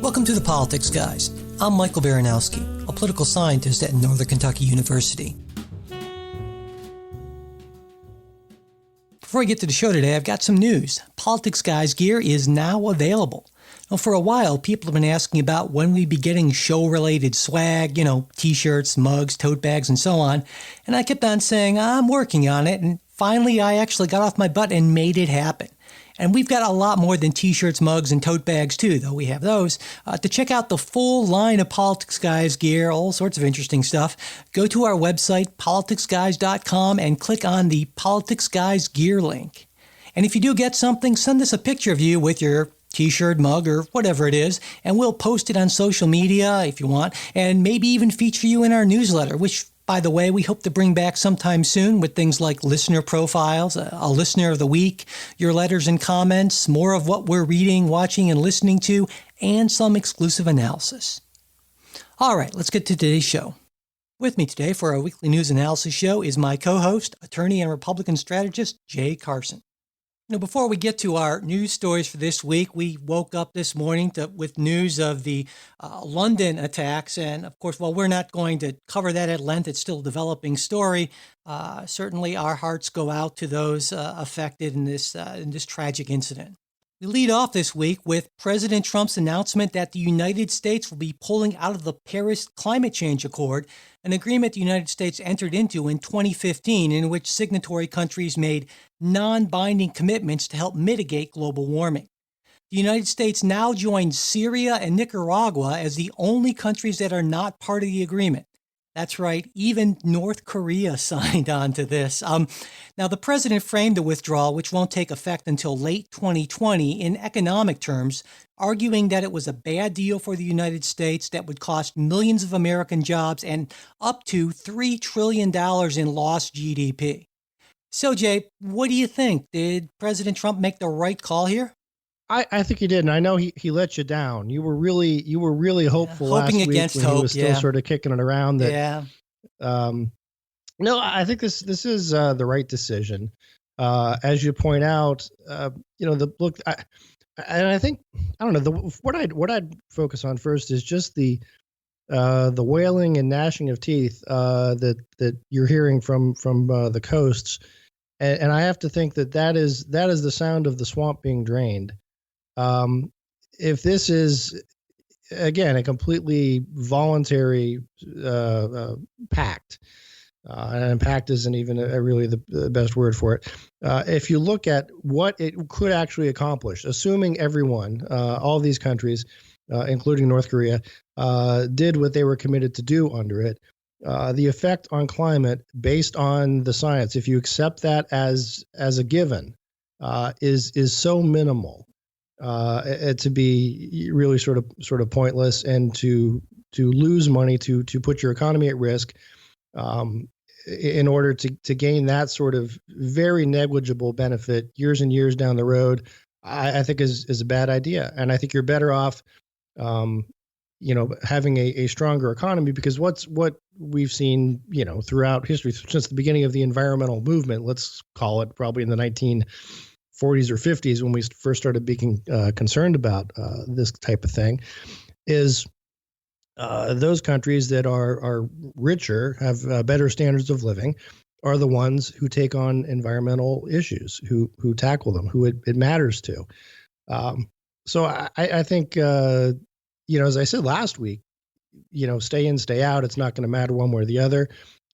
Welcome to the Politics Guys. I'm Michael Baranowski, a political scientist at Northern Kentucky University. Before I get to the show today, I've got some news. Politics Guys gear is now available. Now, for a while, people have been asking about when we'd be getting show-related swag, t-shirts, mugs, tote bags, and so on. And I kept on saying, I'm working on it. And finally, I actually got off my butt and made it happen. And we've got a lot more than t-shirts, mugs, and tote bags, too, though we have those. To check out the full line of Politics Guys gear, all sorts of interesting stuff, go to our website, politicsguys.com, and click on the Politics Guys gear link. And if you do get something, send us a picture of you with your t-shirt, mug, or whatever it is, and we'll post it on social media if you want, and maybe even feature you in our newsletter, which, by the way, we hope to bring back sometime soon with things like listener profiles, a listener of the week, your letters and comments, more of what we're reading, watching, and listening to, and some exclusive analysis. All right, let's get to today's show. With me today for our weekly news analysis show is my co-host, attorney and Republican strategist, Jay Carson. Before we get to our news stories for this week, we woke up this morning with news of the London attacks. And of course, while we're not going to cover that at length, it's still a developing story. Certainly our hearts go out to those affected in this tragic incident. We lead off this week with President Trump's announcement that the United States will be pulling out of the Paris Climate Change Accord, an agreement the United States entered into in 2015 in which signatory countries made non-binding commitments to help mitigate global warming. The United States now joins Syria and Nicaragua as the only countries that are not part of the agreement. That's right, even North Korea signed on to this. Now, the president framed the withdrawal, which won't take effect until late 2020, in economic terms, arguing that it was a bad deal for the United States that would cost millions of American jobs and up to $3 trillion in lost GDP. So, Jay, what do you think? Did President Trump make the right call here? I think he did, and I know he let you down. You were really hopeful hoping last against week when hope, he was still sort of kicking it around. That, no, I think this is the right decision. As you point out, I think I don't know what I'd focus on first is just the wailing and gnashing of teeth that you're hearing from the coasts, and I have to think that is the sound of the swamp being drained. If this is, again, a completely voluntary pact, and pact isn't even really the best word for it. If you look at what it could actually accomplish, assuming everyone, all these countries, including North Korea, did what they were committed to do under it, the effect on climate based on the science, if you accept that as a given, is so minimal. To be really sort of pointless, and to lose money, to put your economy at risk, in order to gain that sort of very negligible benefit years and years down the road, I think is a bad idea. And I think you're better off, having a stronger economy, because what we've seen, throughout history since the beginning of the environmental movement, let's call it probably in the 1940s or 50s, when we first started being concerned about this type of thing, is those countries that are richer, have better standards of living, are the ones who take on environmental issues, who tackle them, who it matters to. So I think, as I said last week, stay in, stay out. It's not going to matter one way or the other.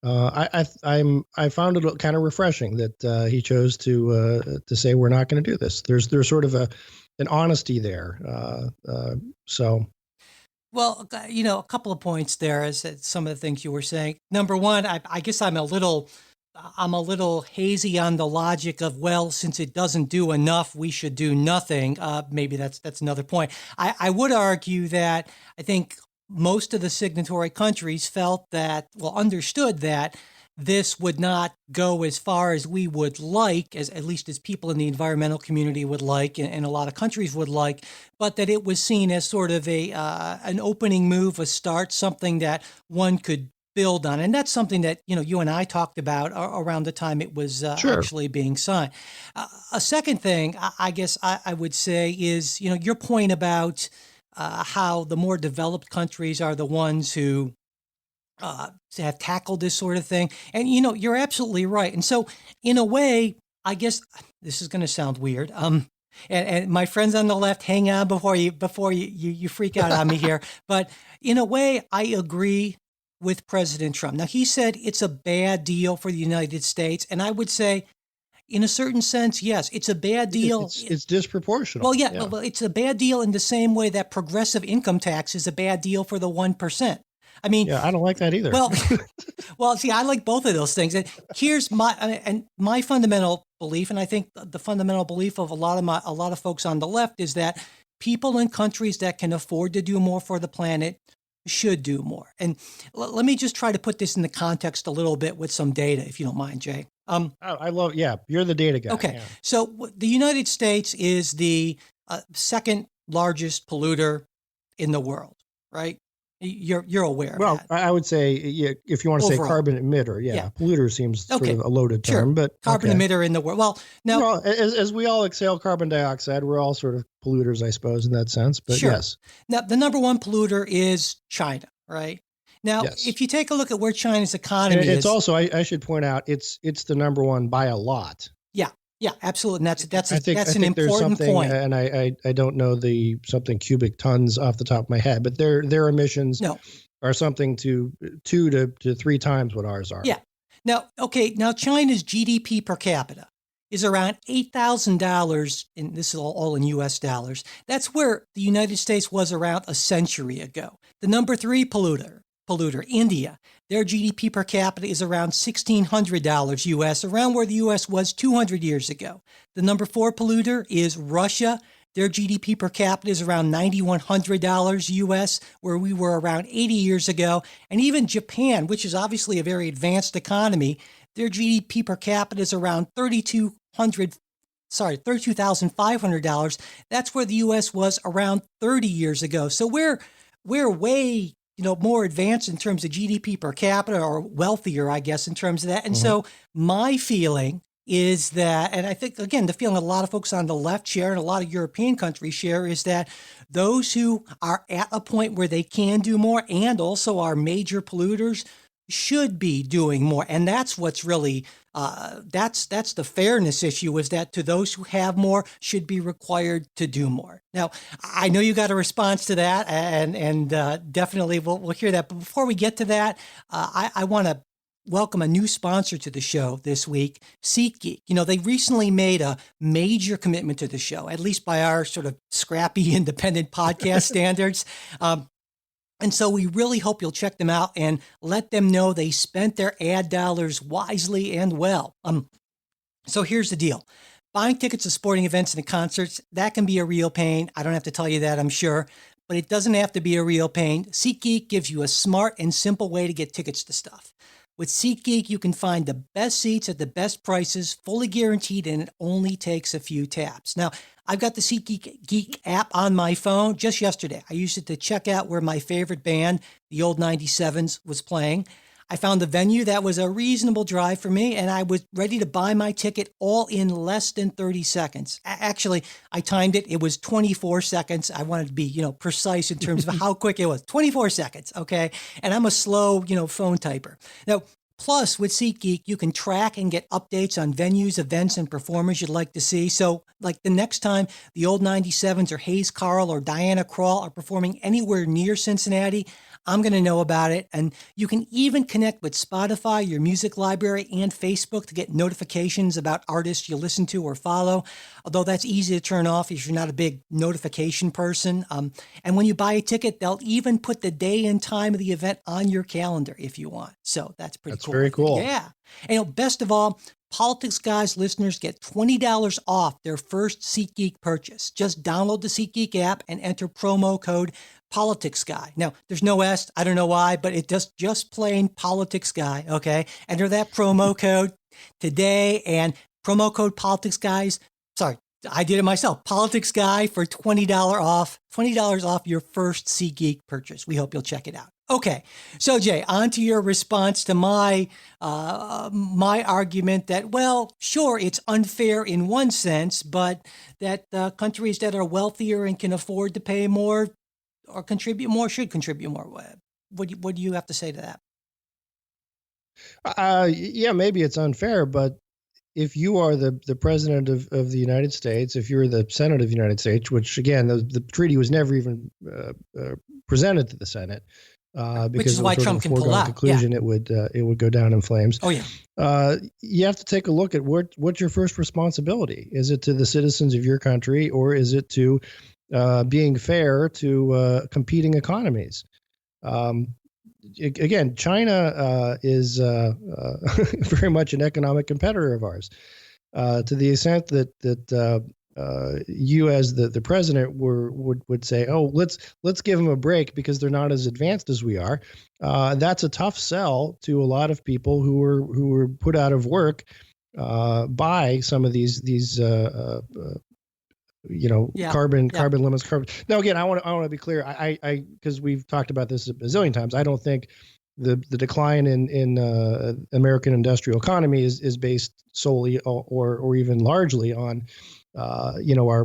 I found it kind of refreshing that he chose to say we're not going to do this. There's sort of an honesty there. Well, a couple of points there as some of the things you were saying. Number one, I guess I'm a little hazy on the logic of, well, since it doesn't do enough, we should do nothing. Maybe that's another point. I would argue that I think most of the signatory countries understood that this would not go as far as we would like, at least as people in the environmental community would like, and a lot of countries would like, but that it was seen as sort of an opening move, a start, something that one could build on. And that's something that, you and I talked about around the time it was actually being signed. A second thing, I guess I would say is, your point about how the more developed countries are the ones who have tackled this sort of thing. And, you're absolutely right. And so, in a way, I guess this is going to sound weird. And my friends on the left, hang on before you freak out on me here. But in a way, I agree with President Trump. Now, he said it's a bad deal for the United States. And I would say, in a certain sense, yes, it's a bad deal. It's disproportional. Well, yeah, well, it's a bad deal in the same way that progressive income tax is a bad deal for the 1%. I mean, yeah, I don't like that either. Well, see, I like both of those things. And here's my fundamental belief, and I think the fundamental belief of a lot of folks on the left is that people in countries that can afford to do more for the planet should do more. And let me just try to put this in the context a little bit with some data, if you don't mind, Jay. I love, you're the data guy. Okay, yeah. So the United States is the second largest polluter in the world, right? You're aware of that. I would say, if you want to say carbon emitter, polluter seems sort of a loaded term, but carbon emitter in the world. Well, now, as we all exhale carbon dioxide, we're all sort of polluters, I suppose, in that sense. But yes. Now, the number one polluter is China, right? Now, if you take a look at where China's economy is, it's also, I should point out, it's the number one by a lot. Yeah, absolutely. And that's an important point. And I don't know something cubic tons off the top of my head, but their emissions are something to 2 to 3 times what ours are. Yeah. Now China's GDP per capita is around $8,000, and this is all in U.S. dollars. That's where the United States was around a century ago. The number 3 polluter, India, their GDP per capita is around $1,600 U.S., around where the U.S. was 200 years ago. The number 4 polluter is Russia. Their GDP per capita is around $9,100 U.S., where we were around 80 years ago. And even Japan, which is obviously a very advanced economy, their GDP per capita is around $32,500. That's where the U.S. was around 30 years ago. So we're way more advanced in terms of GDP per capita, or wealthier, I guess, in terms of that. And so my feeling is that, and I think, again, the feeling a lot of folks on the left share and a lot of European countries share, is that those who are at a point where they can do more and also are major polluters should be doing more. And that's what's really, that's the fairness issue, is that to those who have more should be required to do more. Now, I know you got a response to that, and definitely we'll hear that. But before we get to that, I want to welcome a new sponsor to the show this week, SeatGeek. They recently made a major commitment to the show, at least by our sort of scrappy independent podcast standards. And so we really hope you'll check them out and let them know they spent their ad dollars wisely and well. So here's the deal. Buying tickets to sporting events and concerts, that can be a real pain. I don't have to tell you that, I'm sure. But it doesn't have to be a real pain. SeatGeek gives you a smart and simple way to get tickets to stuff. With SeatGeek, you can find the best seats at the best prices, fully guaranteed, and it only takes a few taps. Now, I've got the SeatGeek app on my phone just yesterday. I used it to check out where my favorite band, the old 97s, was playing. I found the venue that was a reasonable drive for me, and I was ready to buy my ticket all in less than 30 seconds. Actually, I timed it. It was 24 seconds. I wanted to be, precise in terms of how quick it was. 24 seconds, okay? And I'm a slow, phone typer. Now, plus, with SeatGeek, you can track and get updates on venues, events, and performers you'd like to see. So, like the next time the old 97s or Hayes Carl or Diana Krall are performing anywhere near Cincinnati, I'm going to know about it. And you can even connect with Spotify, your music library, and Facebook to get notifications about artists you listen to or follow, although that's easy to turn off if you're not a big notification person. And when you buy a ticket, they'll even put the day and time of the event on your calendar if you want. So that's pretty cool. That's very cool. Yeah. And best of all, Politics Guys listeners get $20 off their first SeatGeek purchase. Just download the SeatGeek app and enter promo code Politics Guy. Now, there's no S. I don't know why, but it just plain Politics Guy. Okay. Enter that promo code today, and promo code Politics Guys. Sorry, I did it myself. Politics Guy for $20 off your first SeatGeek purchase. We hope you'll check it out. Okay, so Jay, on to your response to my argument that, well, sure, it's unfair in one sense, but that countries that are wealthier and can afford to pay more or contribute more, should contribute more? What do you have to say to that? Yeah, maybe it's unfair, but if you are the president of the United States, if you're the Senate of the United States, which again, the treaty was never even presented to the Senate, Which because is it was why sort of Trump a can pull foregone out. Yeah. conclusion, it would go down in flames. Oh, yeah. You have to take a look at what's your first responsibility. Is it to the citizens of your country, or is it to being fair to competing economies? Again, China is very much an economic competitor of ours, to the extent that you, as the president, would say, "Oh, let's give them a break because they're not as advanced as we are." That's a tough sell to a lot of people who were put out of work by some of these Yeah. carbon Yeah. limits. Now, again, I want to be clear. I because we've talked about this a bazillion times. I don't think the decline in American industrial economy is based solely or even largely on our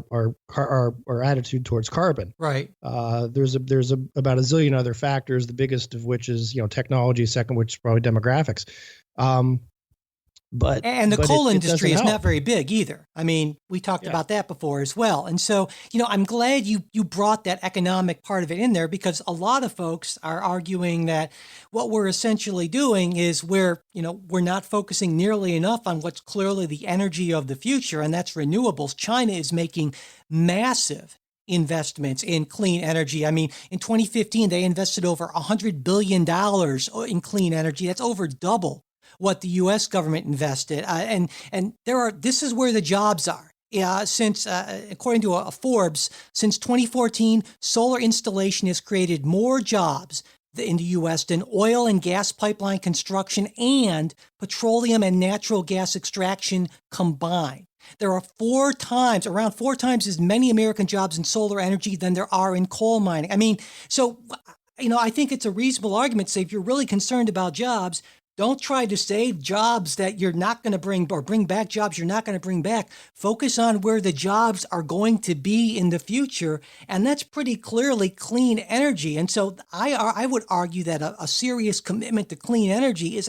attitude towards carbon. Right. There's about a zillion other factors. The biggest of which is technology. Second, which is probably demographics. And the coal industry is help. not very big either. I mean, we talked about that before as well. And so, I'm glad you brought that economic part of it in there, because a lot of folks are arguing that what we're essentially doing is we're not focusing nearly enough on what's clearly the energy of the future, and that's renewables. China is making massive investments in clean energy. I mean, in 2015, they invested over $100 billion in clean energy. That's over double what the U.S. government invested, and this is where the jobs are. Since according to a Forbes, since 2014, solar installation has created more jobs in the U.S. than oil and gas pipeline construction and petroleum and natural gas extraction combined. There are around four times as many American jobs in solar energy than there are in coal mining. I mean, so I think it's a reasonable argument to say if you're really concerned about jobs, don't try to save jobs that you're not going to bring, or bring back jobs you're not going to bring back. Focus on where the jobs are going to be in the future, and that's pretty clearly clean energy. And so I would argue that a serious commitment to clean energy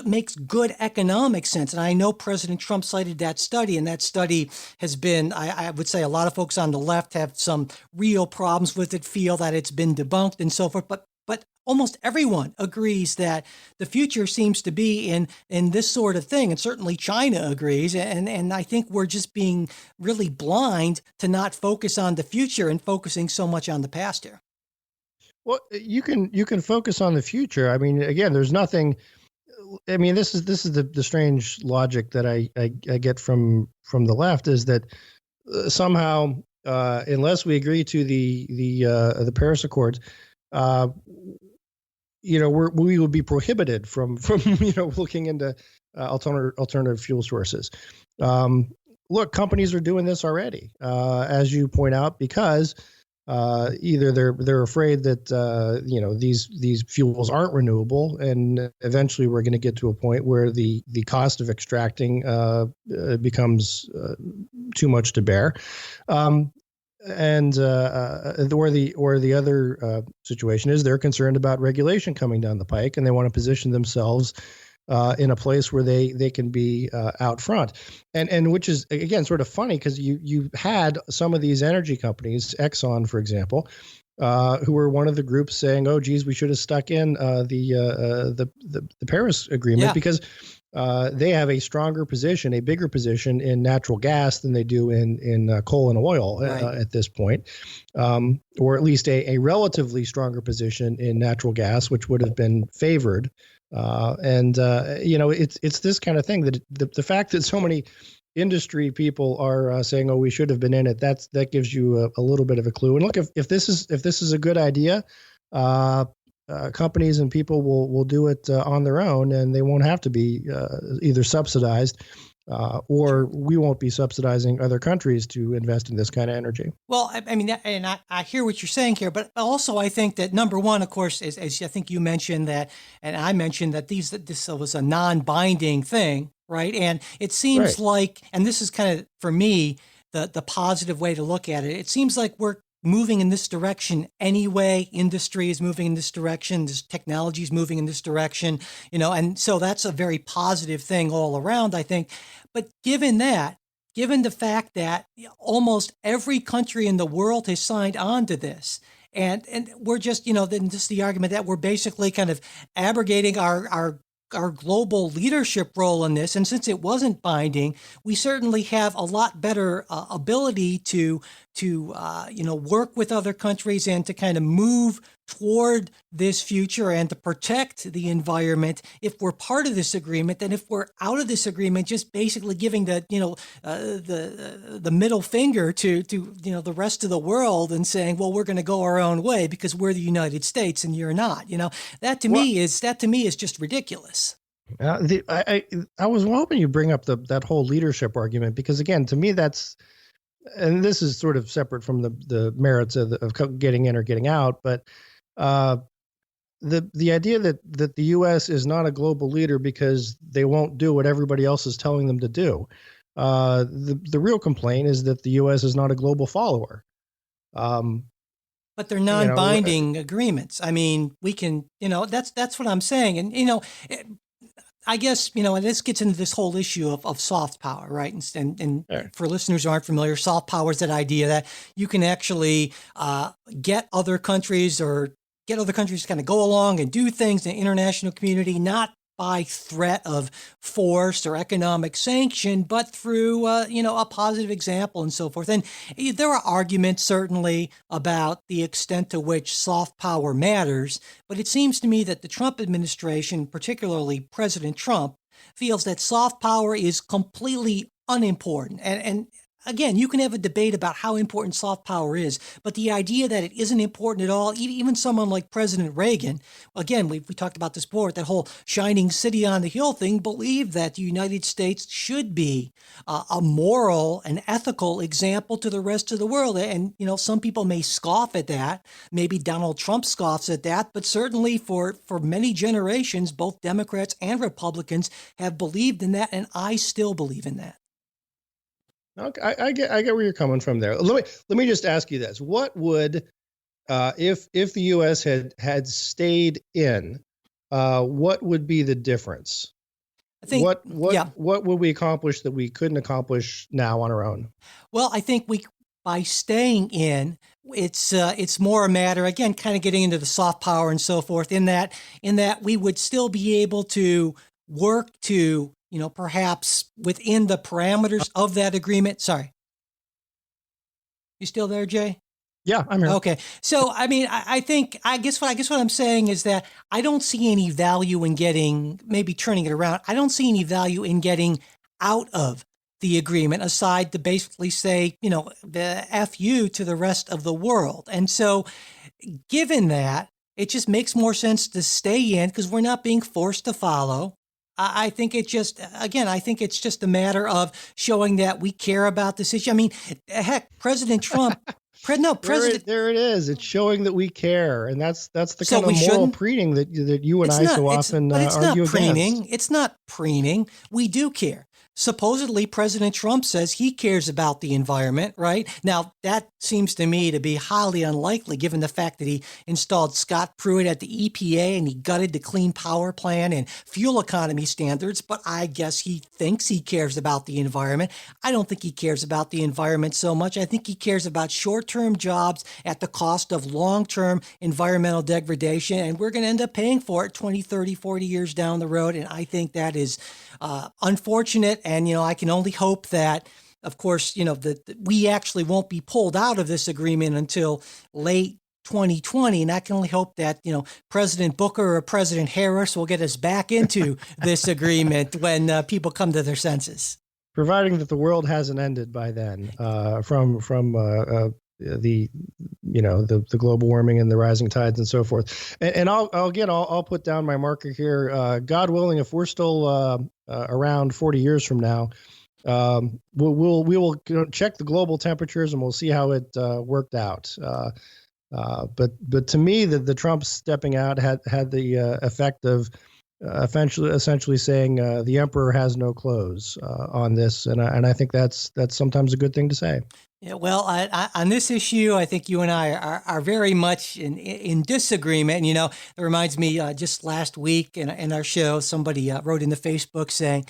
makes good economic sense. And I know President Trump cited that study, and that study has been, I would say a lot of folks on the left have some real problems with it, feel that it's been debunked and so forth. But almost everyone agrees that the future seems to be in this sort of thing. And certainly China agrees. And I think we're just being really blind to not focus on the future and focusing so much on the past here. Well, you can focus on the future. I mean, again, there's nothing. I mean, this is the strange logic that I get from the left, is that somehow, unless we agree to the Paris Accords, we would be prohibited from looking into alternative fuel sources. Look, companies are doing this already, as you point out, because either they're afraid that these fuels aren't renewable, and eventually we're going to get to a point where the cost of extracting becomes too much to bear. And or the other situation is they're concerned about regulation coming down the pike, and they want to position themselves in a place where they can be out front, and which is again sort of funny, because you had some of these energy companies, Exxon, for example, who were one of the groups saying, "Oh, geez, we should have stuck in the Paris Agreement," because they have a stronger position, a bigger position in natural gas than they do in coal and oil at this point, or at least a relatively stronger position in natural gas, which would have been favored. It's this kind of thing, that the fact that so many industry people are saying, "Oh, we should have been in it," that gives you a little bit of a clue. And look, if this is a good idea, companies and people will do it on their own, and they won't have to be either subsidized or we won't be subsidizing other countries to invest in this kind of energy. Well, I mean, and I hear what you're saying here, but also I think that number one, of course, is, as I think you mentioned that, and I mentioned that this was a non-binding thing, right? And it seems like, and this is kind of, for me, the positive way to look at it. It seems like we're moving in this direction anyway. Industry is moving in this direction. This technology is moving in this direction, and so that's a very positive thing all around, I think. But given the fact that almost every country in the world has signed on to this, and we're just, then just the argument that we're basically kind of abrogating our global leadership role in this. And since it wasn't binding, we certainly have a lot better ability to work with other countries and to kind of move toward this future and to protect the environment if we're part of this agreement than if we're out of this agreement, just basically giving the middle finger to the rest of the world and saying, well, we're going to go our own way because we're the United States and you're not. That to me is just ridiculous. I was hoping you bring up that whole leadership argument, because again, to me, and this is sort of separate from the merits of getting in or getting out, but the idea that the U.S. is not a global leader because they won't do what everybody else is telling them to do. The real complaint is that the U.S. is not a global follower. But they're non-binding agreements. I mean, we can, that's what I'm saying. And, I guess, and this gets into this whole issue of soft power, right? And Right. For listeners who aren't familiar, soft power is that idea that you can actually get other countries to kind of go along and do things in the international community, not by threat of force or economic sanction, but through, a positive example and so forth. And there are arguments certainly about the extent to which soft power matters, but it seems to me that the Trump administration, particularly President Trump, feels that soft power is completely unimportant. And again, you can have a debate about how important soft power is, but the idea that it isn't important at all, even someone like President Reagan, again, we talked about this before, that whole shining city on the hill thing, believed that the United States should be a moral and ethical example to the rest of the world. And, some people may scoff at that. Maybe Donald Trump scoffs at that, but certainly for many generations, both Democrats and Republicans have believed in that, and I still believe in that. Okay, I get where you're coming from there. Let me just ask you this: what would, if the U.S. had stayed in, what would be the difference? I think what would we accomplish that we couldn't accomplish now on our own? Well, I think by staying in, it's more a matter, again, kind of getting into the soft power and so forth. In that we would still be able to work to, perhaps within the parameters of that agreement. Sorry. You still there, Jay? Yeah, I'm here. Okay. So, I mean, I guess what I'm saying is that I don't see any value in maybe turning it around. I don't see any value in getting out of the agreement aside to basically say, the F you to the rest of the world. And so given that, it just makes more sense to stay in because we're not being forced to follow. I think it's just a matter of showing that we care about this issue. I mean, heck, President Trump, there it is. It's showing that we care, and that's the kind of moral preening that you and I so often argue against. It's not preening. We do care. Supposedly, President Trump says he cares about the environment, right? Now, that seems to me to be highly unlikely given the fact that he installed Scott Pruitt at the EPA and he gutted the Clean Power Plan and fuel economy standards, but I guess he thinks he cares about the environment. I don't think he cares about the environment so much. I think he cares about short-term jobs at the cost of long-term environmental degradation, and we're going to end up paying for it 20, 30, 40 years down the road, and I think that is unfortunate. And, I can only hope that, of course, that we actually won't be pulled out of this agreement until late 2020. And I can only hope that, President Booker or President Harris will get us back into this agreement when people come to their senses. Providing that the world hasn't ended by then, from the global warming and the rising tides and so forth. And I'll put down my marker here. God willing, if we're still around 40 years from now, we will check the global temperatures and we'll see how it worked out. But to me, the Trump stepping out had the effect of essentially saying the emperor has no clothes on this, and I think that's sometimes a good thing to say. Yeah, well, on this issue, I think you and I are very much in disagreement. And, it reminds me just last week in our show, somebody wrote in the Facebook saying,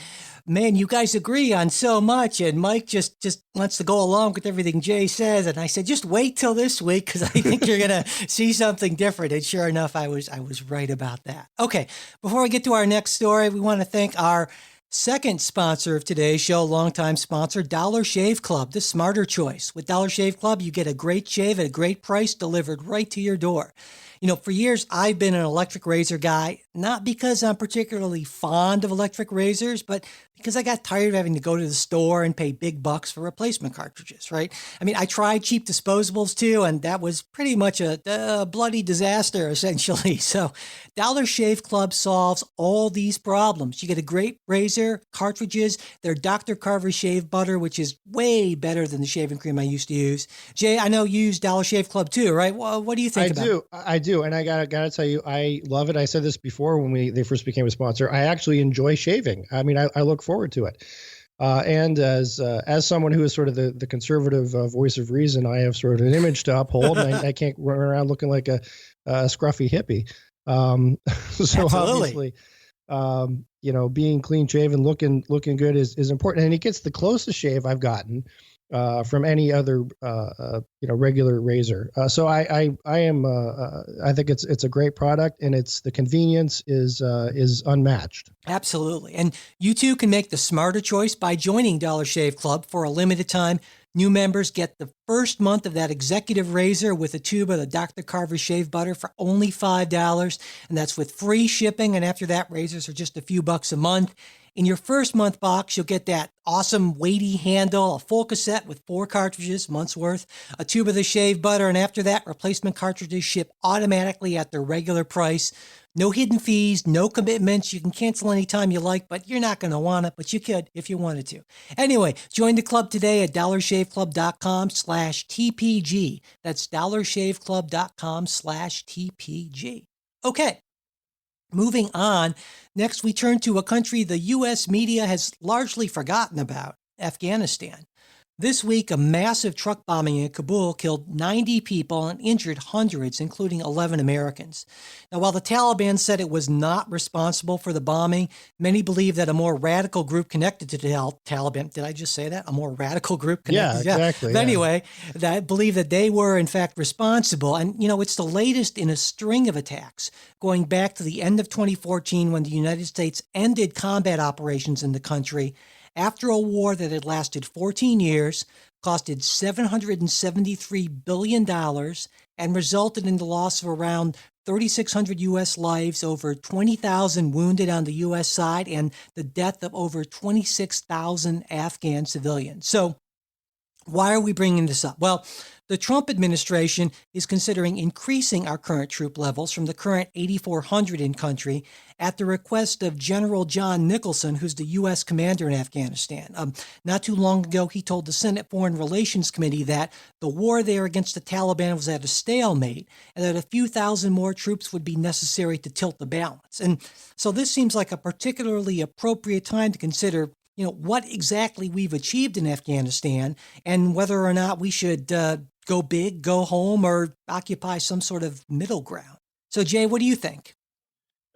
"Man, you guys agree on so much, and Mike just wants to go along with everything Jay says." And I said, "Just wait till this week because I think you're gonna see something different." And sure enough, I was right about that. Okay, before we get to our next story, we want to thank our second sponsor of today's show, longtime sponsor, Dollar Shave Club, the smarter choice. With Dollar Shave Club, you get a great shave at a great price delivered right to your door. For years, I've been an electric razor guy, not because I'm particularly fond of electric razors, but because I got tired of having to go to the store and pay big bucks for replacement cartridges, right? I mean, I tried cheap disposables too, and that was pretty much a bloody disaster, essentially. So, Dollar Shave Club solves all these problems. You get a great razor, cartridges, their Dr. Carver shave butter, which is way better than the shaving cream I used to use. Jay, I know you use Dollar Shave Club too, right? Well, what do you think about it? I do, and I gotta tell you, I love it. I said this before when they first became a sponsor. I actually enjoy shaving. I mean, I look forward to it. And as someone who is sort of the conservative voice of reason, I have sort of an image to uphold, and I can't run around looking like a scruffy hippie. So Absolutely. obviously, being clean shaven, looking good is important, and it gets the closest shave I've gotten from any other regular razor. So I am I think it's a great product, and the convenience is unmatched. Absolutely. And you too can make the smarter choice by joining Dollar Shave Club for a limited time. New members get the first month of that executive razor with a tube of the Dr. Carver shave butter for only $5. And that's with free shipping. And after that, razors are just a few bucks a month. In your first month box, you'll get that awesome weighty handle, a full cassette with 4 cartridges, month's worth, a tube of the shave butter, and after that, replacement cartridges ship automatically at their regular price. No hidden fees, no commitments. You can cancel anytime you like, but you're not going to want it, but you could if you wanted to. Anyway, join the club today at dollarshaveclub.com/TPG. That's dollarshaveclub.com/TPG. Okay. Moving on, next we turn to a country the U.S. media has largely forgotten about, Afghanistan. This week, a massive truck bombing in Kabul killed 90 people and injured hundreds, including 11 Americans. Now, while the Taliban said it was not responsible for the bombing, many believe that a more radical group connected to the Taliban, did I just say that? A more radical group connected? Yeah, exactly. But Yeah. anyway, that believe that they were in fact responsible. And, it's the latest in a string of attacks going back to the end of 2014 when the United States ended combat operations in the country after a war that had lasted 14 years, costed $773 billion, and resulted in the loss of around 3,600 U.S. lives, over 20,000 wounded on the U.S. side, and the death of over 26,000 Afghan civilians. So, why are we bringing this up? Well, the Trump administration is considering increasing our current troop levels from the current 8,400 in country at the request of General John Nicholson, who's the U.S. commander in Afghanistan. Not too long ago, he told the Senate Foreign Relations Committee that the war there against the Taliban was at a stalemate and that a few thousand more troops would be necessary to tilt the balance. And so this seems like a particularly appropriate time to consider what exactly we've achieved in Afghanistan and whether or not we should go big, go home, or occupy some sort of middle ground. So, Jay, what do you think?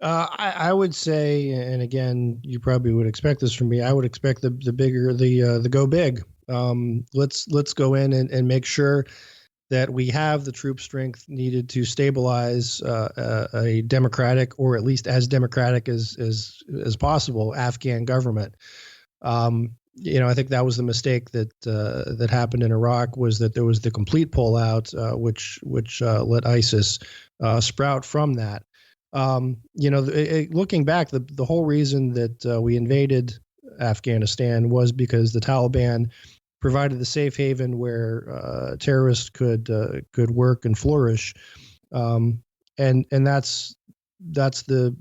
I would say, and again, you probably would expect this from me. I would expect the bigger the go big. Let's go in and make sure that we have the troop strength needed to stabilize a democratic, or at least as democratic as possible, Afghan government. I think that was the mistake that happened in Iraq, was that there was the complete pullout, which let ISIS sprout from that. Looking back, the whole reason that we invaded Afghanistan was because the Taliban provided the safe haven where terrorists could work and flourish, and that's the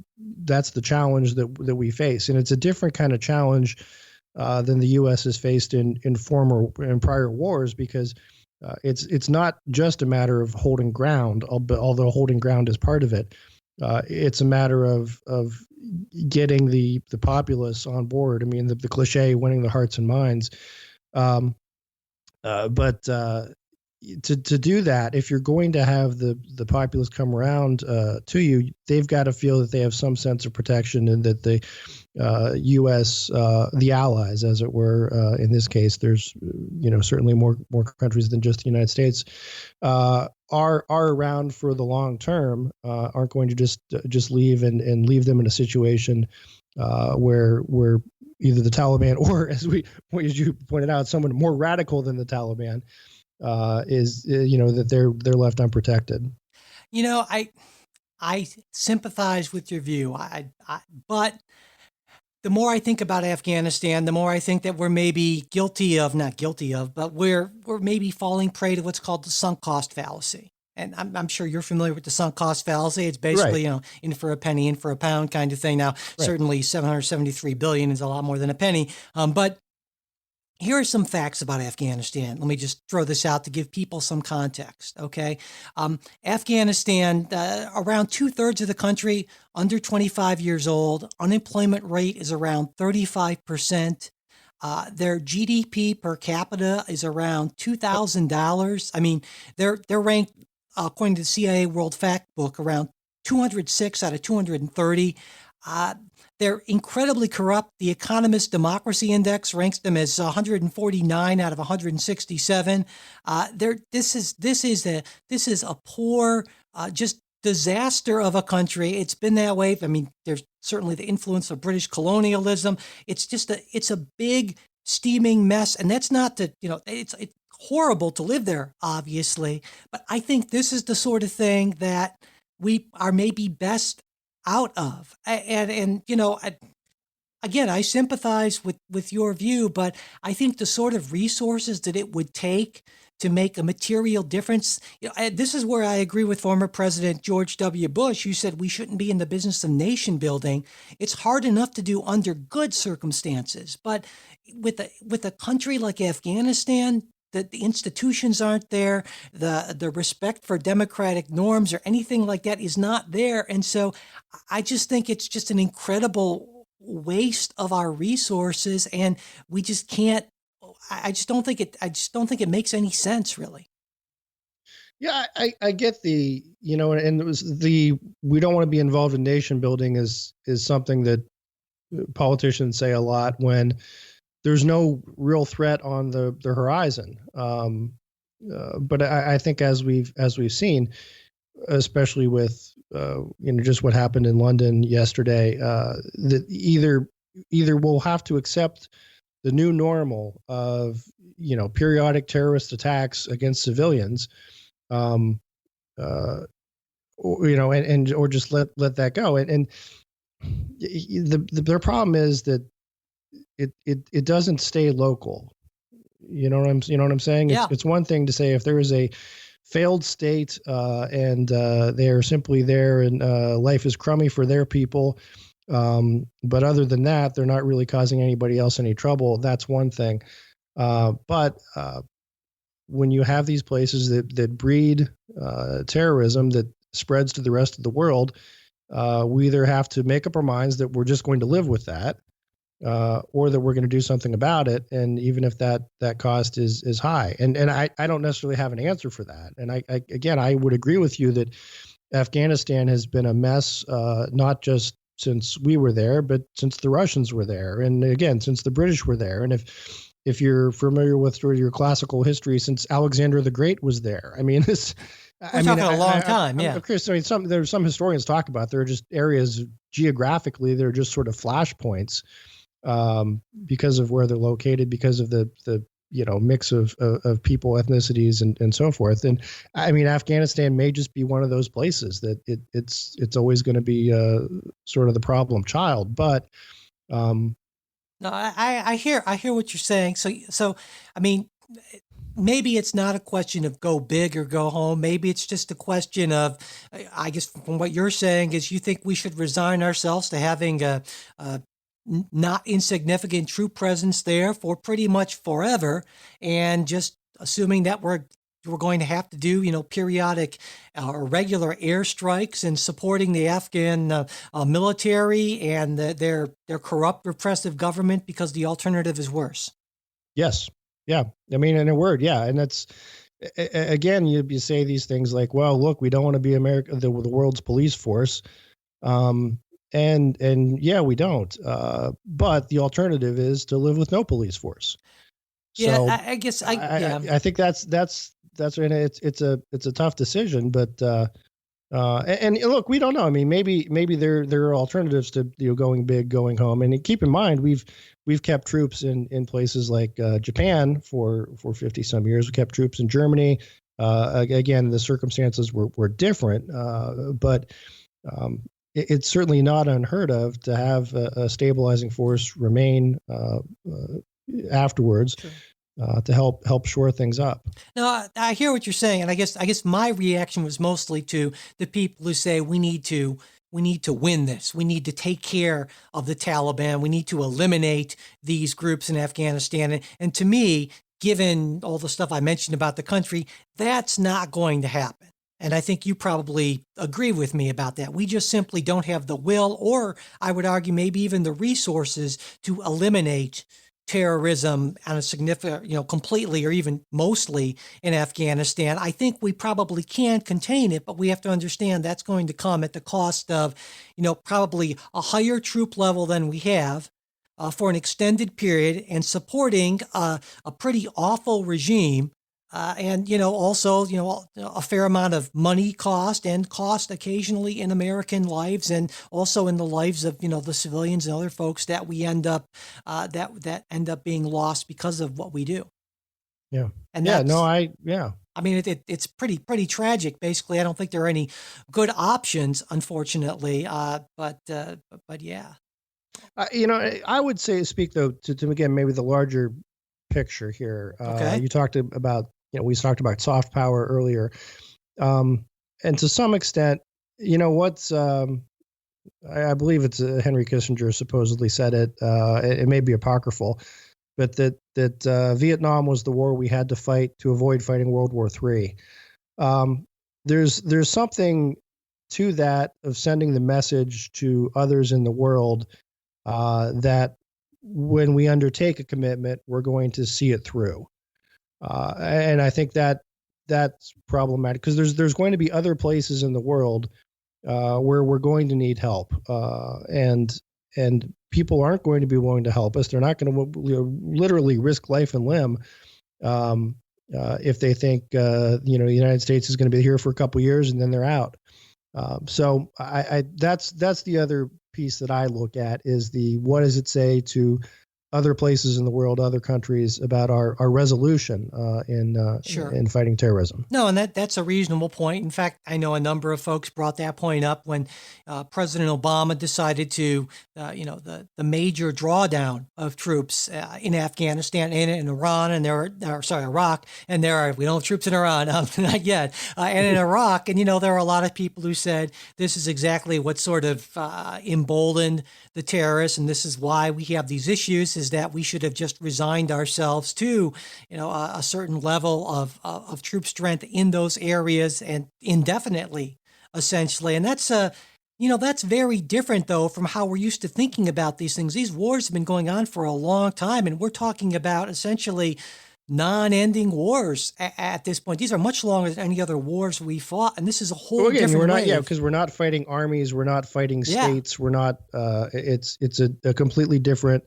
challenge that we face, and it's a different kind of challenge than the U.S. has faced in prior wars, because it's not just a matter of holding ground, although holding ground is part of it. It's a matter of getting the populace on board. I mean, the cliche, winning the hearts and minds. But to do that, if you're going to have the populace come around to you, they've got to feel that they have some sense of protection, and that the U.S. The allies, as it were, in this case, there's certainly more countries than just the United States, are around for the long term, aren't going to just leave and leave them in a situation where either the Taliban or, as you pointed out, someone more radical than the Taliban is that they're left unprotected. I sympathize with your view. But the more I think about Afghanistan, the more I think that we're maybe not guilty of, but we're maybe falling prey to what's called the sunk cost fallacy. And I'm sure you're familiar with the sunk cost fallacy. It's basically, Right. In for a penny, in for a pound kind of thing. Now, Right. certainly 773 billion is a lot more than a penny. But here are some facts about Afghanistan. Let me just throw this out to give people some context, okay? Afghanistan, around 2/3 of the country under 25 years old. Unemployment rate is around 35%. Their GDP per capita is around $2,000. I mean, they're ranked, according to the CIA World Factbook, around 206 out of 230. They're incredibly corrupt. The Economist Democracy Index ranks them as 149 out of 167. This is a poor, just disaster of a country. It's been that way. I mean, there's certainly the influence of British colonialism. It's a big steaming mess, and that's not to it's horrible to live there, obviously. But I think this is the sort of thing that we are maybe best out of. And again, I sympathize with your view, but I think the sort of resources that it would take to make a material difference, this is where I agree with former President George W. Bush, who said we shouldn't be in the business of nation building. It's hard enough to do under good circumstances, but with a country like Afghanistan, the institutions aren't there, the respect for democratic norms or anything like that is not there. And so I just think it's just an incredible waste of our resources, and we just can't. I just don't think it makes any sense, really. Yeah, I get and it was we don't want to be involved in nation building is something that politicians say a lot when there's no real threat on the horizon. But I think as we've seen, especially with just what happened in London yesterday, that either we'll have to accept the new normal of periodic terrorist attacks against civilians, or or just let that go. And their problem is that it doesn't stay local. You know what I'm saying? Yeah. It's one thing to say if there is a failed state and they are simply there and life is crummy for their people. But other than that, they're not really causing anybody else any trouble. That's one thing. But when you have these places that breed terrorism that spreads to the rest of the world, we either have to make up our minds that we're just going to live with that, or that we're going to do something about it. And even if that cost is high, and I don't necessarily have an answer for that. And I would agree with you that Afghanistan has been a mess, not just since we were there, but since the Russians were there, and again since the British were there. And if you're familiar with sort of your classical history, since Alexander the Great was there, I mean this. We're talking a long time, yeah. Of course, I mean there's some historians talk about there are just areas geographically that are just sort of flashpoints, because of where they're located, because of the mix of people, ethnicities, and so forth. And I mean, Afghanistan may just be one of those places that it's always going to be sort of the problem child. But no, I hear what you're saying. So I mean, maybe it's not a question of go big or go home. Maybe it's just a question of, I guess from what you're saying is you think we should resign ourselves to having a not insignificant troop presence there for pretty much forever, and just assuming that we're going to have to do periodic or regular airstrikes and supporting the Afghan military and their corrupt repressive government, because the alternative is worse. yes, Yeah. I mean, in a word, yeah. And that's, again, you say these things like, well, look, we don't want to be America, the world's police force. Um, and yeah, we don't. But the alternative is to live with no police force. Yeah, So I guess yeah. I think and it's a tough decision, but and look, we don't know. I mean, maybe there are alternatives to going big, going home. And keep in mind, we've kept troops in places like Japan for 50 some years. We kept troops in Germany. Again, the circumstances were different, but it's certainly not unheard of to have a stabilizing force remain afterwards. Sure. To help shore things up. No, I hear what you're saying, and I guess my reaction was mostly to the people who say we need to win this. We need to take care of the Taliban. We need to eliminate these groups in Afghanistan. And to me, given all the stuff I mentioned about the country, that's not going to happen. And I think you probably agree with me about that. We just simply don't have the will, or I would argue maybe even the resources to eliminate terrorism on a significant, completely or even mostly in Afghanistan. I think we probably can contain it, but we have to understand that's going to come at the cost of, probably a higher troop level than we have for an extended period and supporting a pretty awful regime. And also a fair amount of money cost and cost occasionally in American lives and also in the lives of the civilians and other folks that we end up that end up being lost because of what we do. Yeah. And yeah. that's, No. I mean, it's pretty tragic. Basically, I don't think there are any good options, unfortunately. But yeah. I would say speak though to again maybe the larger picture here. Okay. You talked about we talked about soft power earlier, and to some extent, what's I believe it's Henry Kissinger supposedly said it. It may be apocryphal, but that Vietnam was the war we had to fight to avoid fighting World War III. There's something to that of sending the message to others in the world that when we undertake a commitment, we're going to see it through. And I think that's problematic because there's going to be other places in the world where we're going to need help, and people aren't going to be willing to help us. They're not going to literally risk life and limb if they think the United States is going to be here for a couple of years and then they're out. So that's the other piece that I look at is what does it say to other places in the world, other countries about our resolution in fighting terrorism. No, and that's a reasonable point. In fact, I know a number of folks brought that point up when President Obama decided to, the major drawdown of troops in Afghanistan and in Iran, and Iraq, and we don't have troops in Iran, not yet, and in Iraq, and there are a lot of people who said this is exactly what sort of emboldened the terrorists, and this is why we have these issues. Is that we should have just resigned ourselves to, a certain level of troop strength in those areas and indefinitely, essentially. And that's that's very different though from how we're used to thinking about these things. These wars have been going on for a long time, and we're talking about essentially non-ending wars at this point. These are much longer than any other wars we fought, and this is a whole different we're not wave. because we're not fighting armies, we're not fighting states, we're not it's a completely different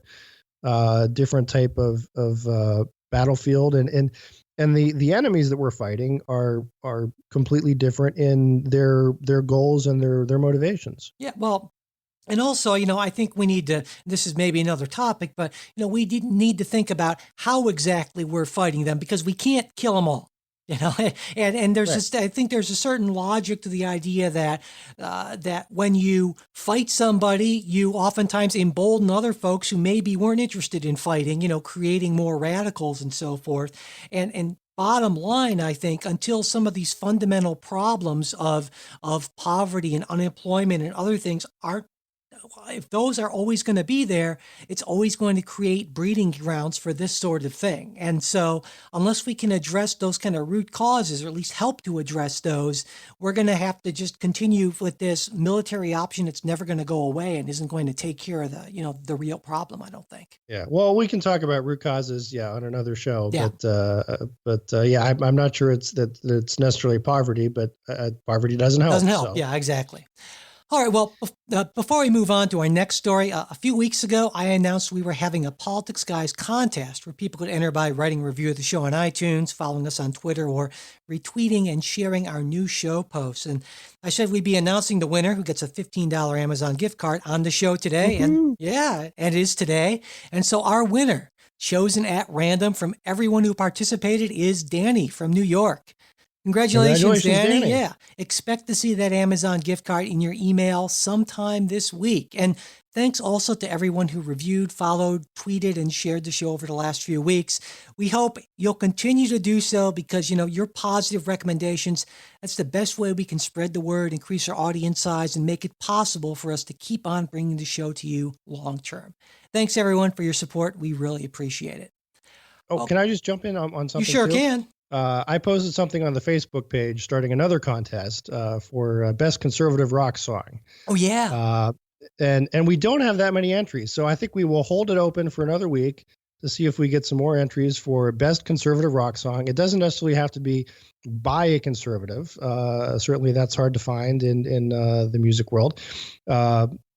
type of battlefield, and the enemies that we're fighting are completely different in their goals and their motivations. Yeah, well, and also, I think we need to, this is maybe another topic, but, we need to think about how exactly we're fighting them because we can't kill them all. And there's Right. I think there's a certain logic to the idea that that when you fight somebody, you oftentimes embolden other folks who maybe weren't interested in fighting, creating more radicals and so forth. And bottom line, I think, until some of these fundamental problems of poverty and unemployment and other things aren't if those are always going to be there, it's always going to create breeding grounds for this sort of thing. And so unless we can address those kind of root causes, or at least help to address those, we're going to have to just continue with this military option. It's never going to go away and isn't going to take care of the real problem, I don't think. Yeah. Well, we can talk about root causes, on another show. Yeah. But I'm not sure it's necessarily poverty, but poverty doesn't help. Doesn't help. So. Yeah, exactly. All right. Well, before we move on to our next story, a few weeks ago, I announced we were having a Politics Guys contest where people could enter by writing a review of the show on iTunes, following us on Twitter, or retweeting and sharing our new show posts. And I said we'd be announcing the winner, who gets a $15 Amazon gift card, on the show today. Woo-hoo. And it is today. And so our winner, chosen at random from everyone who participated, is Danny from New York. Congratulations, Danny. Yeah. Expect to see that Amazon gift card in your email sometime this week. And thanks also to everyone who reviewed, followed, tweeted, and shared the show over the last few weeks. We hope you'll continue to do so because, your positive recommendations, that's the best way we can spread the word, increase our audience size, and make it possible for us to keep on bringing the show to you long term. Thanks, everyone, for your support. We really appreciate it. Oh, can I just jump in on something? You sure too? can. I posted something on the Facebook page starting another contest for Best Conservative Rock Song. Oh, yeah. And we don't have that many entries. So I think we will hold it open for another week to see if we get some more entries for Best Conservative Rock Song. It doesn't necessarily have to be by a conservative. Certainly that's hard to find in the music world.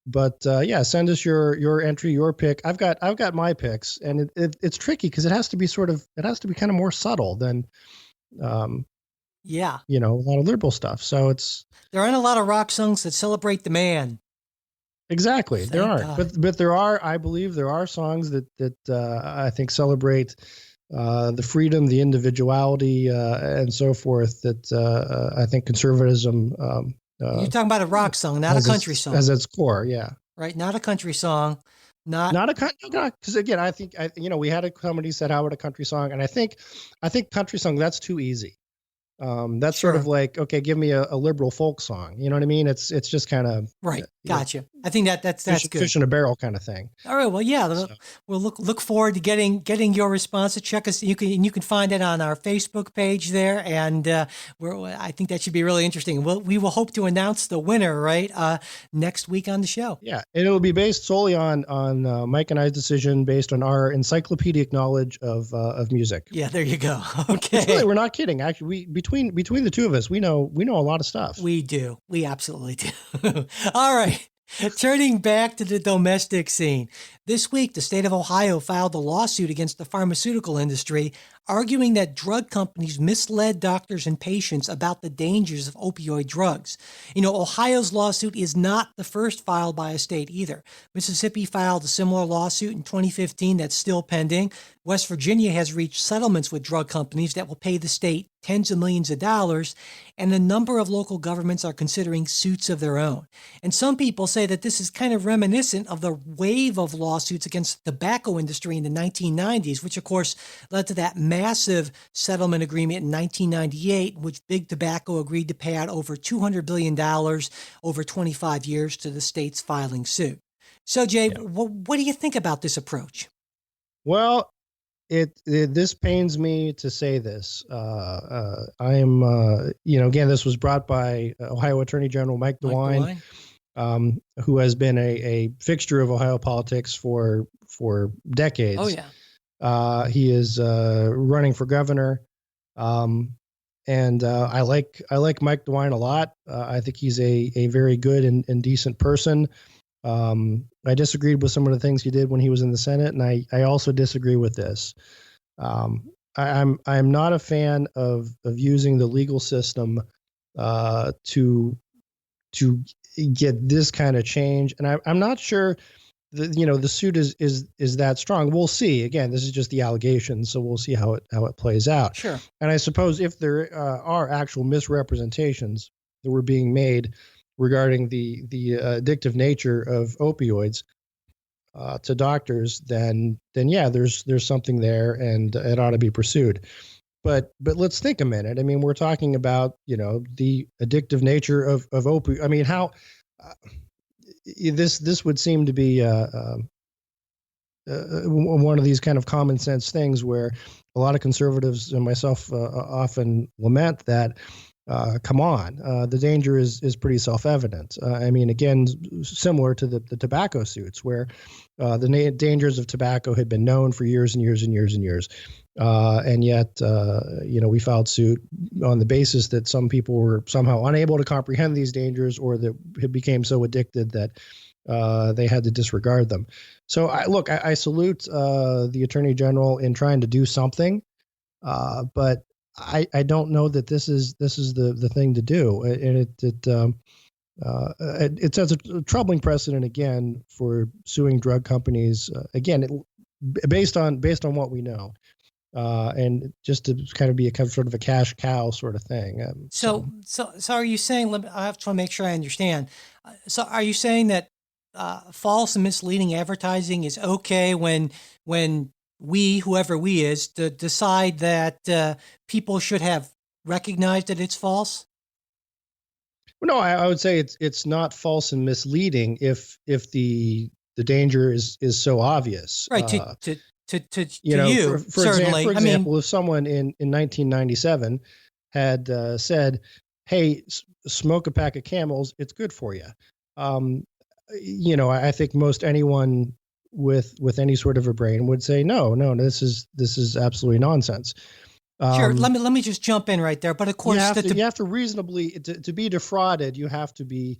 But send us your entry, your pick. I've got my picks, and it's tricky because it has to be kind of more subtle than, a lot of liberal stuff. So there aren't a lot of rock songs that celebrate the man. Exactly, there aren't. But there are. I believe there are songs that I think celebrate the freedom, the individuality, and so forth. That I think conservatism. You're talking about a rock song, not a country song. As its core, yeah. Right, not a country song, not a country. Because again, I think we had somebody said how about a country song, and I think country song, that's too easy. That's Sure. sort of like, okay, give me a liberal folk song. You know what I mean? It's just kind of right. Gotcha. I think that's good. Fish in a barrel kind of thing. All right. Well, yeah. We'll look forward to getting your response. Check us. You can find it on our Facebook page there, and I think that should be really interesting. We will hope to announce the winner next week on the show. Yeah, and it will be based solely on Mike and I's decision, based on our encyclopedic knowledge of music. Yeah, there you go. Okay. Really, we're not kidding. Actually, between the two of us, we know a lot of stuff. We do. We absolutely do. All right. Turning back to the domestic scene. This week, the state of Ohio filed a lawsuit against the pharmaceutical industry, arguing that drug companies misled doctors and patients about the dangers of opioid drugs. Ohio's lawsuit is not the first filed by a state either. Mississippi filed a similar lawsuit in 2015 that's still pending. West Virginia has reached settlements with drug companies that will pay the state tens of millions of dollars, and a number of local governments are considering suits of their own. And some people say that this is kind of reminiscent of the wave of lawsuits against the tobacco industry in the 1990s, which of course led to that massive settlement agreement in 1998, in which Big Tobacco agreed to pay out over $200 billion over 25 years to the states filing suit. So, Jay, what do you think about this approach? Well, this pains me to say this. I am, again, this was brought by Ohio Attorney General Mike DeWine, who has been a fixture of Ohio politics for decades. Oh yeah. He is running for governor, and I like Mike DeWine a lot. I think he's a very good and decent person. I disagreed with some of the things he did when he was in the Senate, and I also disagree with this. I'm not a fan of using the legal system to get this kind of change, and I'm not sure the suit is that strong. We'll see. Again, this is just the allegations, so we'll see how it plays out. Sure. And I suppose if there are actual misrepresentations that were being made regarding the addictive nature of opioids to doctors, then yeah, there's something there, and it ought to be pursued. But let's think a minute. I mean, we're talking about the addictive nature of opioid. I mean, how this would seem to be one of these kind of common sense things where a lot of conservatives and myself often lament that. Come on, the danger is pretty self-evident. I mean, again, similar to the tobacco suits, where the dangers of tobacco had been known for years and years and years and years, and yet, we filed suit on the basis that some people were somehow unable to comprehend these dangers, or that had became so addicted that they had to disregard them. So, I salute the Attorney General in trying to do something, but I don't know that this is the thing to do, and it sets a troubling precedent again for suing drug companies based on what we know, and just to kind of be a kind of sort of a cash cow sort of thing. So are you saying? I have to make sure I understand. So are you saying that false and misleading advertising is okay when we, whoever we is, to decide that people should have recognized that it's false? No, I would say it's not false and misleading if the danger is so obvious. Right. To you, for certainly. Example, if someone in 1997 had said, "Hey, smoke a pack of Camels, it's good for you," I think most anyone with any sort of a brain would say, no, this is absolutely nonsense. Sure. Let me just jump in right there. But of course, you have to reasonably to be defrauded. You have to be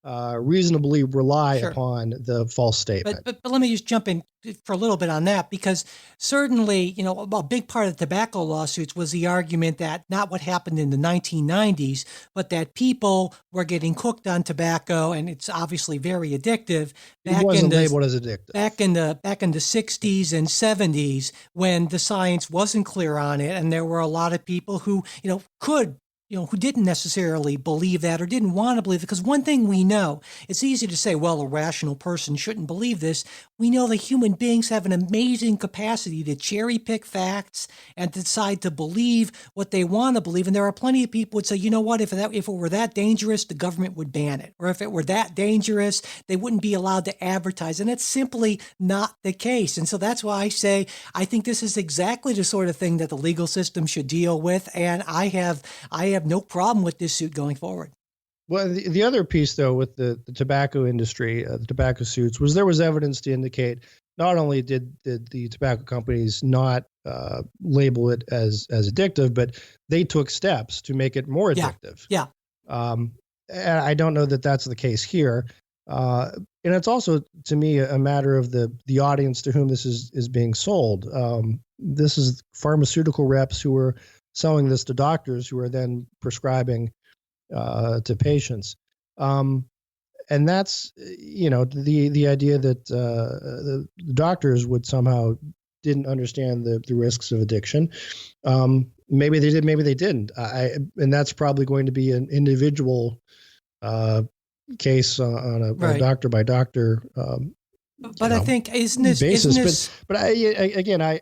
reasonably rely upon the false statement. But let me just jump in for a little bit on that, because certainly, a big part of the tobacco lawsuits was the argument that not what happened in the 1990s, but that people were getting cooked on tobacco, and it's obviously very addictive. It wasn't labeled as addictive. Back in the 60s and 70s, when the science wasn't clear on it, and there were a lot of people who, who didn't necessarily believe that or didn't want to believe it. Because one thing we know, it's easy to say, well, a rational person shouldn't believe this. We know that human beings have an amazing capacity to cherry pick facts and decide to believe what they want to believe. And there are plenty of people who would say, you know what, if it were that dangerous, the government would ban it. Or if it were that dangerous, they wouldn't be allowed to advertise. And that's simply not the case. And so that's why I say, I think this is exactly the sort of thing that the legal system should deal with. And I have no problem with this suit going forward. Well, the other piece, though, with the tobacco industry, the tobacco suits, was there was evidence to indicate not only did the tobacco companies not label it as addictive, but they took steps to make it more addictive. Yeah. And I don't know that that's the case here. And it's also, to me, a matter of the audience to whom this is being sold. This is pharmaceutical reps who are selling this to doctors, who are then prescribing to patients. And that's, the idea that the doctors would somehow didn't understand the risks of addiction. Maybe they did, maybe they didn't. And that's probably going to be an individual case on a doctor by doctor. But I think isn't this basis. But I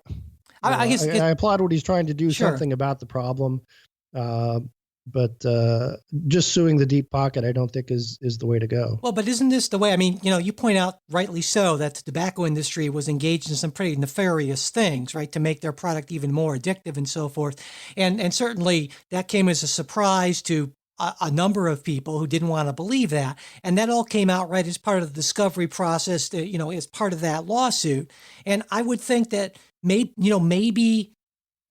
applaud what he's trying to do, something about the problem. But just suing the deep pocket, I don't think is the way to go. Well, but isn't this the way? I mean, you point out rightly so that the tobacco industry was engaged in some pretty nefarious things, right, to make their product even more addictive and so forth. And certainly that came as a surprise to a number of people who didn't want to believe that. And that all came out right as part of the discovery process, as part of that lawsuit. And I would think that maybe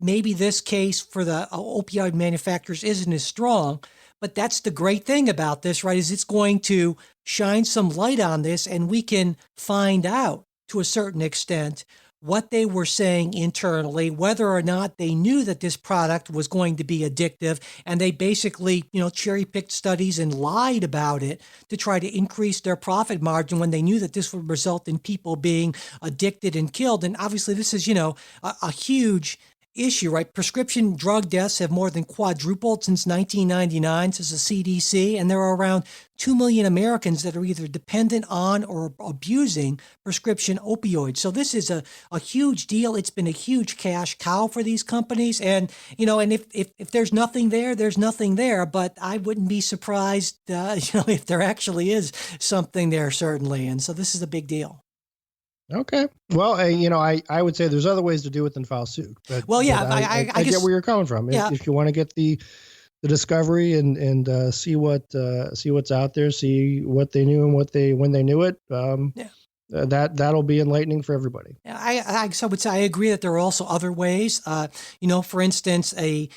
this case for the opioid manufacturers isn't as strong, but that's the great thing about this, right, is it's going to shine some light on this, and we can find out to a certain extent what they were saying internally, whether or not they knew that this product was going to be addictive, and they basically, cherry-picked studies and lied about it to try to increase their profit margin when they knew that this would result in people being addicted and killed. And obviously this is, a huge issue, right? Prescription drug deaths have more than quadrupled since 1999, says the CDC, and there are around 2 million Americans that are either dependent on or abusing prescription opioids. So this is a huge deal. It's been a huge cash cow for these companies. And, and if there's nothing there, there's nothing there. But I wouldn't be surprised, if there actually is something there, certainly. And so this is a big deal. Okay. Well, I would say there's other ways to do it than file suit. But, well, yeah, but I guess, get where you're coming from. Yeah. If you want to get the discovery and see what's out there, see what they knew and when they knew it. That'll be enlightening for everybody. I would say I agree that there are also other ways. For instance, a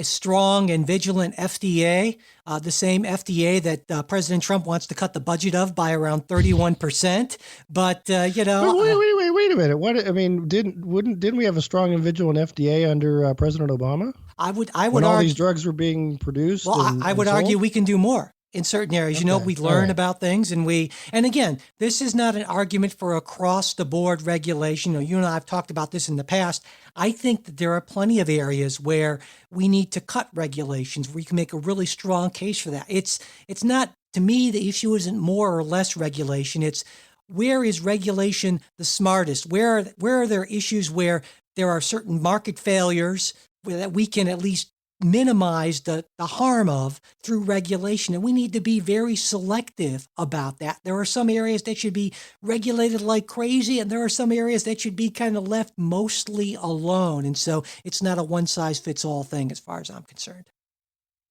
strong and vigilant FDA, the same FDA that President Trump wants to cut the budget of by around 31%. But Wait a minute. What I mean, didn't we have a strong and vigilant FDA under President Obama? I would when all these drugs were being produced. Well, I would argue we can do more. In certain areas, okay. We learn about things and again, this is not an argument for across the board regulation. You and I have talked about this in the past. I think that there are plenty of areas where we need to cut regulations, where you can make a really strong case for that. It's not, to me, the issue isn't more or less regulation. It's where is regulation the smartest? Where are there issues where there are certain market failures that we can at least minimize the harm of through regulation. And we need to be very selective about that. There are some areas that should be regulated like crazy, and there are some areas that should be kind of left mostly alone. And so it's not a one-size-fits-all thing as far as I'm concerned.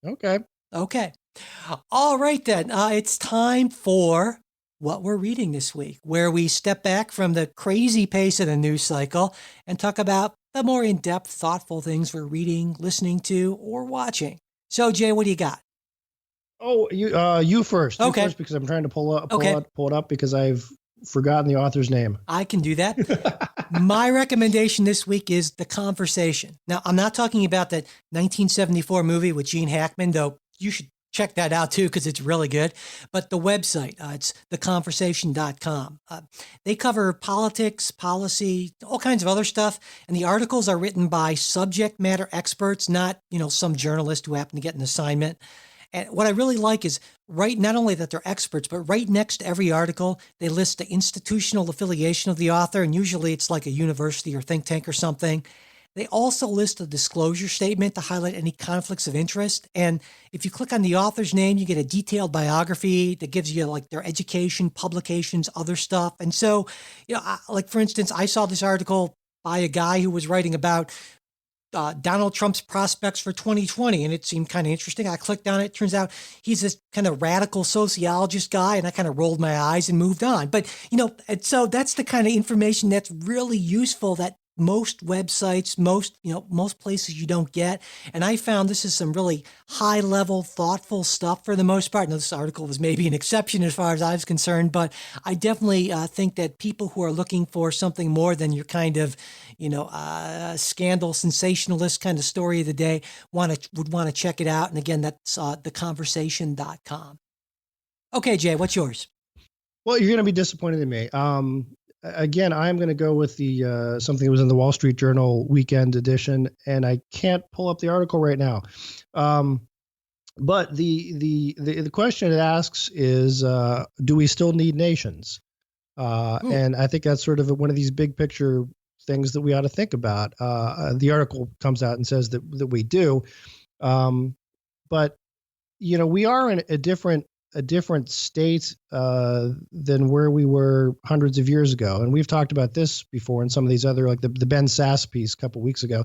Okay. All right, then. It's time for what we're reading this week, where we step back from the crazy pace of the news cycle and talk about the more in-depth, thoughtful things we're reading, listening to, or watching. So, Jay, what do you got? Oh, you first. Okay. You first, because I'm trying to pull it up because I've forgotten the author's name. I can do that. My recommendation this week is The Conversation. Now, I'm not talking about that 1974 movie with Gene Hackman, though you should check that out too, because it's really good. But the website, it's theconversation.com. They cover politics, policy, all kinds of other stuff. And the articles are written by subject matter experts, not, some journalist who happened to get an assignment. And what I really like is not only that they're experts, but right next to every article, they list the institutional affiliation of the author. And usually it's like a university or think tank or something. They also list a disclosure statement to highlight any conflicts of interest. And if you click on the author's name, you get a detailed biography that gives you like their education, publications, other stuff. And so, like for instance, I saw this article by a guy who was writing about Donald Trump's prospects for 2020, and it seemed kind of interesting. I clicked on it. Turns out he's this kind of radical sociologist guy, and I kind of rolled my eyes and moved on. But, and so that's the kind of information that's really useful that most websites, most places you don't get. And I found this is some really high level, thoughtful stuff for the most part. Now, this article was maybe an exception as far as I was concerned, but I definitely think that people who are looking for something more than your kind of, scandal, sensationalist kind of story of the day would want to check it out. And again, that's theconversation.com. Okay, Jay, what's yours? Well, you're going to be disappointed in me. Again, I'm going to go with the something that was in the Wall Street Journal weekend edition, and I can't pull up the article right now. But the question it asks is, do we still need nations? And I think that's sort of one of these big picture things that we ought to think about. The article comes out and says that we do, but we are in a different state than where we were hundreds of years ago. And we've talked about this before in some of these other, like the Ben Sass piece a couple of weeks ago,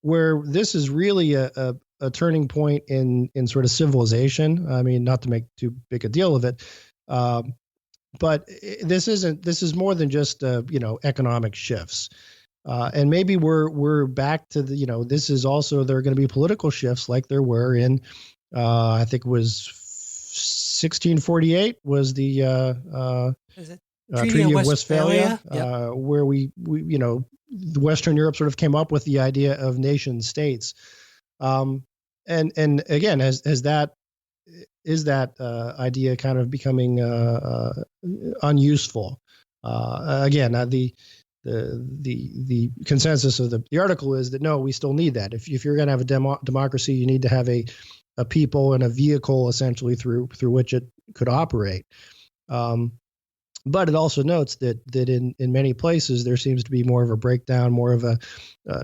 where this is really a turning point in sort of civilization. I mean, not to make too big a deal of it, but this is more than just, economic shifts. And maybe we're back to this is also, there are going to be political shifts like there were in, I think it was 1648 was the Treaty of Westphalia, yep. Where we Western Europe sort of came up with the idea of nation states. And again, is that idea kind of becoming unuseful? Again, the consensus of the article is that no, we still need that. If you're going to have a democracy, you need to have a people and a vehicle essentially through which it could operate. But it also notes that in many places there seems to be more of a breakdown, more of a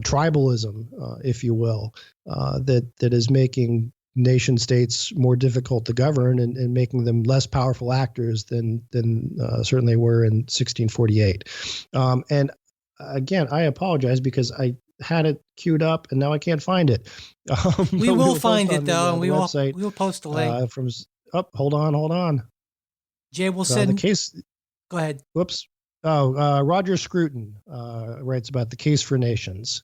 tribalism, if you will, that is making nation states more difficult to govern and making them less powerful actors than certainly were in 1648. And again, I apologize because I had it queued up and now I can't find it. We will find it though, and we will post a link. Hold on. Jay will send the case. Go ahead. Whoops. Roger Scruton writes about the case for nations.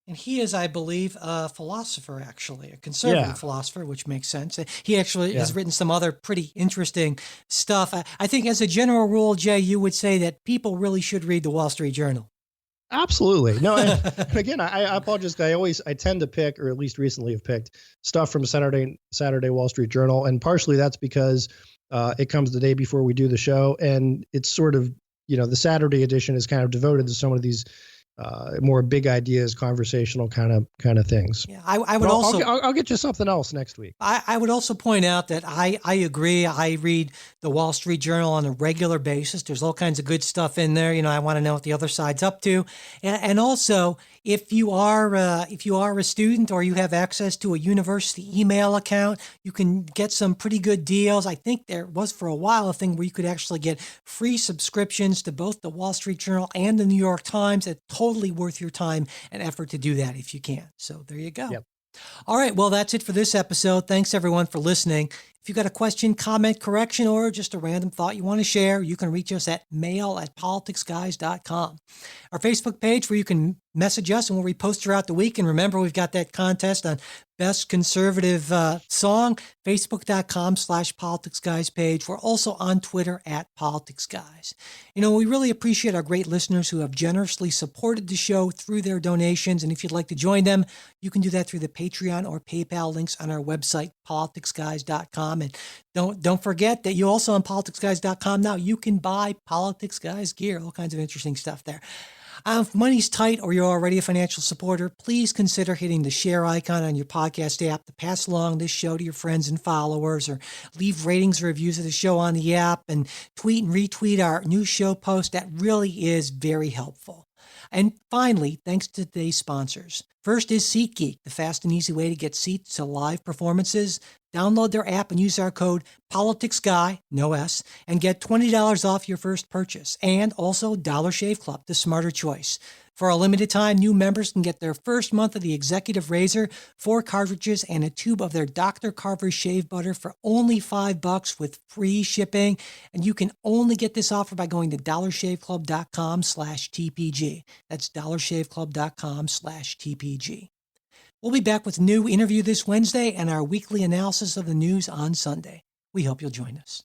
And he is, I believe, a philosopher, actually, a conservative philosopher, which makes sense. He actually has written some other pretty interesting stuff. I think as a general rule, Jay, you would say that people really should read the Wall Street Journal. Absolutely. No, and again, I apologize. I tend to pick, or at least recently have picked, stuff from Saturday Wall Street Journal. And partially that's because it comes the day before we do the show. And it's sort of, the Saturday edition is kind of devoted to some of these more big ideas, conversational kind of things. Yeah, I would also. I'll get you something else next week. I would also point out that I agree. I read the Wall Street Journal on a regular basis. There's all kinds of good stuff in there. I want to know what the other side's up to, and also if you are a student or you have access to a university email account, you can get some pretty good deals. I think there was for a while a thing where you could actually get free subscriptions to both the Wall Street Journal and the New York Times. It's totally worth your time and effort to do that if you can. So there you go. Yep. All right. Well, that's it for this episode. Thanks everyone for listening. If you've got a question, comment, correction, or just a random thought you want to share, you can reach us at mail@politicsguys.com. Our Facebook page where you can message us and we'll repost throughout the week. And remember, we've got that contest on Best Conservative Song, facebook.com/politicsguys page. We're also on Twitter @politicsguys. We really appreciate our great listeners who have generously supported the show through their donations. And if you'd like to join them, you can do that through the Patreon or PayPal links on our website, politicsguys.com. And don't forget that you also on politicsguys.com now, you can buy Politics Guys gear, all kinds of interesting stuff there. If money's tight or you're already a financial supporter, please consider hitting the share icon on your podcast app to pass along this show to your friends and followers, or leave ratings or reviews of the show on the app, and tweet and retweet our new show post. That really is very helpful. And finally, thanks to today's sponsors. First is SeatGeek, the fast and easy way to get seats to live performances. Download their app and use our code PoliticsGuy, no S, and get $20 off your first purchase. And also Dollar Shave Club, the smarter choice. For a limited time, new members can get their first month of the Executive Razor, 4 cartridges, and a tube of their Dr. Carver shave butter for only $5 with free shipping. And you can only get this offer by going to dollarshaveclub.com/TPG. That's dollarshaveclub.com/TPG. We'll be back with a new interview this Wednesday and our weekly analysis of the news on Sunday. We hope you'll join us.